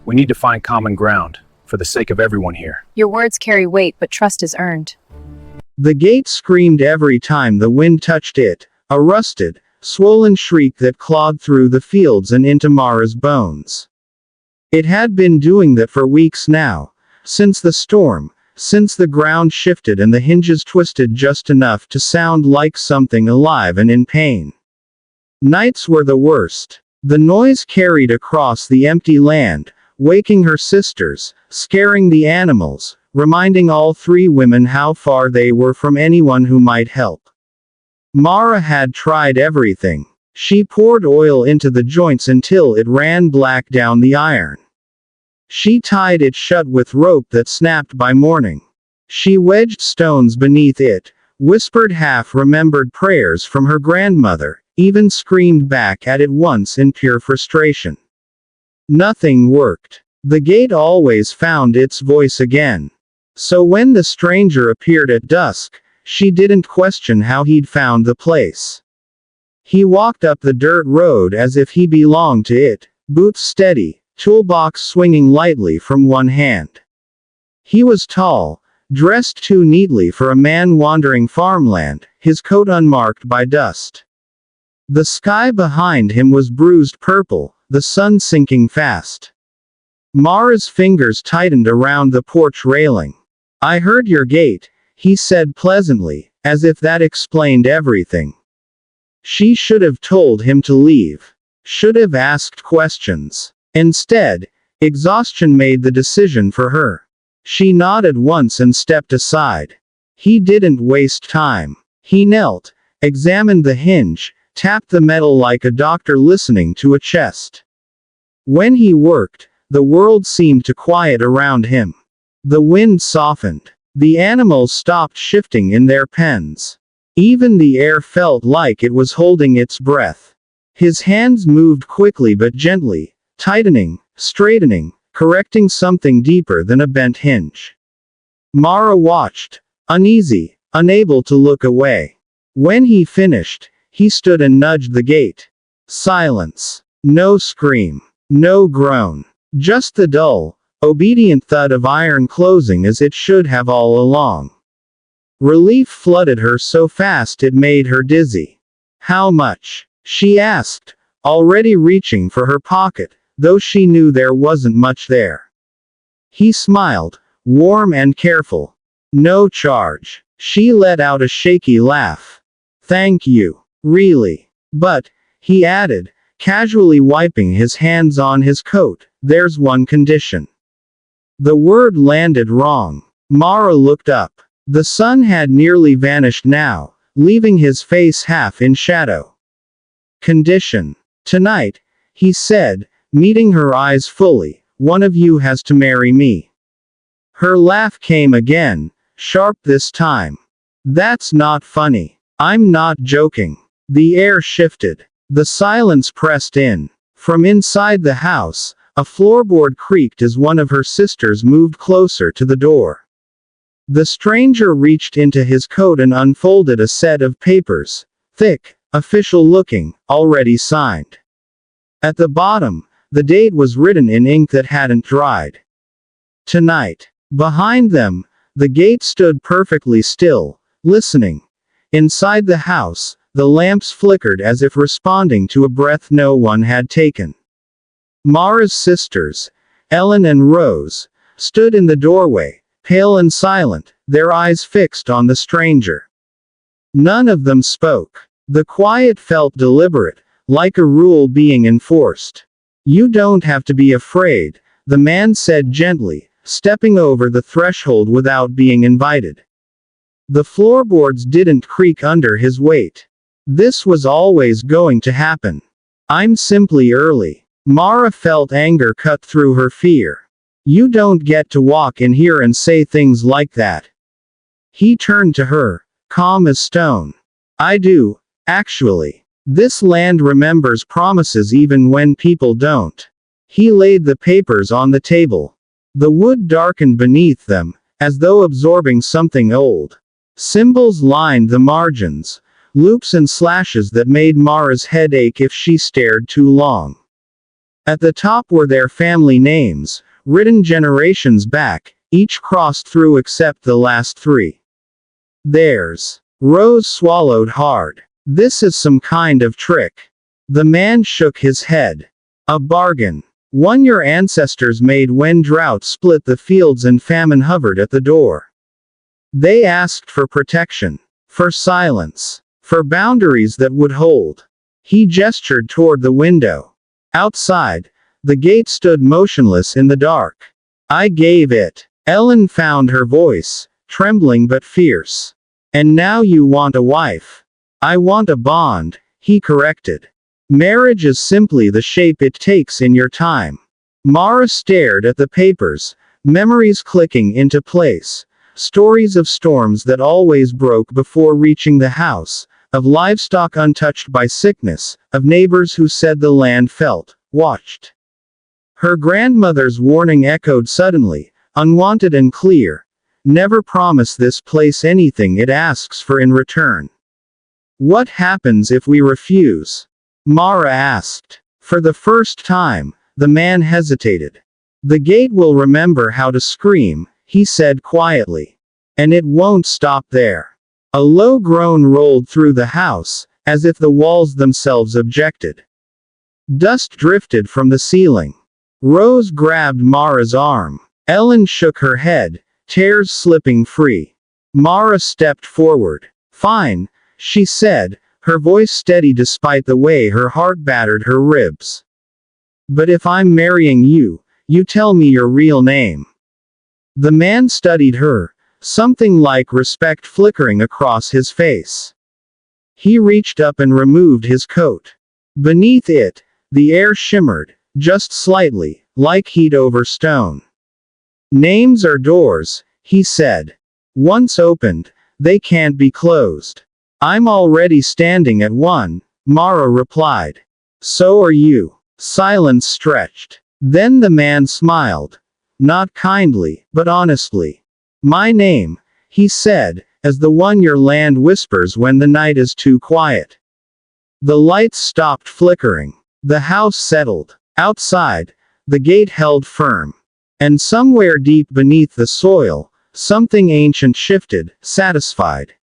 We need to find common ground, for the sake of everyone here. Your words carry weight, but trust is earned. The gate screamed every time the wind touched it, a rusted, swollen shriek that clawed through the fields and into Mara's bones. It had been doing that for weeks now, since the storm, since the ground shifted and the hinges twisted just enough to sound like something alive and in pain. Nights were the worst. The noise carried across the empty land, waking her sisters, scaring the animals, reminding all three women how far they were from anyone who might help. Mara had tried everything. She poured oil into the joints until it ran black down the iron. She tied it shut with rope that snapped by morning. She wedged stones beneath it, whispered half-remembered prayers from her grandmother, even screamed back at it once in pure frustration. Nothing worked. The gate always found its voice again. So when the stranger appeared at dusk, she didn't question how he'd found the place. He walked up the dirt road as if he belonged to it, boots steady, toolbox swinging lightly from one hand. He was tall, dressed too neatly for a man wandering farmland, his coat unmarked by dust. The sky behind him was bruised purple, the sun sinking fast. Mara's fingers tightened around the porch railing. "I heard your gate," he said pleasantly, as if that explained everything. She should have told him to leave. Should have asked questions. Instead, exhaustion made the decision for her. She nodded once and stepped aside. He didn't waste time. He knelt, examined the hinge, tapped the metal like a doctor listening to a chest. When he worked, the world seemed to quiet around him. The wind softened. The animals stopped shifting in their pens. Even the air felt like it was holding its breath. His hands moved quickly but gently, tightening, straightening, correcting something deeper than a bent hinge. Mara watched, uneasy, unable to look away. When he finished, he stood and nudged the gate. Silence. No scream. No groan. Just the dull, obedient thud of iron closing as it should have all along. Relief flooded her so fast it made her dizzy. "How much?" she asked, already reaching for her pocket, though she knew there wasn't much there. He smiled, warm and careful. "No charge." She let out a shaky laugh. "Thank you. Really. But," he added, casually wiping his hands on his coat, "there's one condition." The word landed wrong. Mara looked up. The sun had nearly vanished now, leaving his face half in shadow. "Condition. Tonight," he said, meeting her eyes fully, "one of you has to marry me." Her laugh came again, sharp this time. "That's not funny. I'm not joking." The air shifted. The silence pressed in. From inside the house, a floorboard creaked as one of her sisters moved closer to the door. The stranger reached into his coat and unfolded a set of papers, thick, official-looking, already signed. At the bottom, the date was written in ink that hadn't dried. Tonight. Behind them, the gate stood perfectly still, listening. Inside the house, the lamps flickered as if responding to a breath no one had taken. Mara's sisters, Ellen and Rose, stood in the doorway, pale and silent, their eyes fixed on the stranger. None of them spoke. The quiet felt deliberate, like a rule being enforced. "You don't have to be afraid," the man said gently, stepping over the threshold without being invited. The floorboards didn't creak under his weight. This was always going to happen. "I'm simply early." Mara felt anger cut through her fear. "You don't get to walk in here and say things like that." He turned to her, calm as stone. "I do, actually. This land remembers promises even when people don't." He laid the papers on the table. The wood darkened beneath them, as though absorbing something old. Symbols lined the margins, loops and slashes that made Mara's head ache if she stared too long. At the top were their family names, written generations back, each crossed through except the last three. Theirs. Rose swallowed hard. This is some kind of trick. The man shook his head. A bargain. One your ancestors made when drought split the fields and famine hovered at the door. They asked for protection. For silence. For boundaries that would hold. He gestured toward the window. Outside, the gate stood motionless in the dark. I gave it. Ellen found her voice, trembling but fierce. And now you want a wife. I want a bond, he corrected. Marriage is simply the shape it takes in your time. Mara stared at the papers, memories clicking into place. Stories of storms that always broke before reaching the house, of livestock untouched by sickness, of neighbors who said the land felt, watched. Her grandmother's warning echoed suddenly, unwanted and clear. Never promise this place anything it asks for in return. What happens if we refuse? Mara asked. For the first time, the man hesitated. The gate will remember how to scream, he said quietly. And it won't stop there. A low groan rolled through the house, as if the walls themselves objected. Dust drifted from the ceiling. Rose grabbed Mara's arm. Ellen shook her head, tears slipping free. Mara stepped forward. Fine, she said, her voice steady despite the way her heart battered her ribs. But if I'm marrying you, you tell me your real name. The man studied her, something like respect flickering across his face. He reached up and removed his coat. Beneath it, the air shimmered, just slightly, like heat over stone. Names are doors, he said. Once opened, they can't be closed. I'm already standing at one, Mara replied. So are you. Silence stretched. Then the man smiled. Not kindly, but honestly. My name, he said, as the one your land whispers when the night is too quiet. The lights stopped flickering. The house settled. Outside, the gate held firm. And somewhere deep beneath the soil, something ancient shifted, satisfied.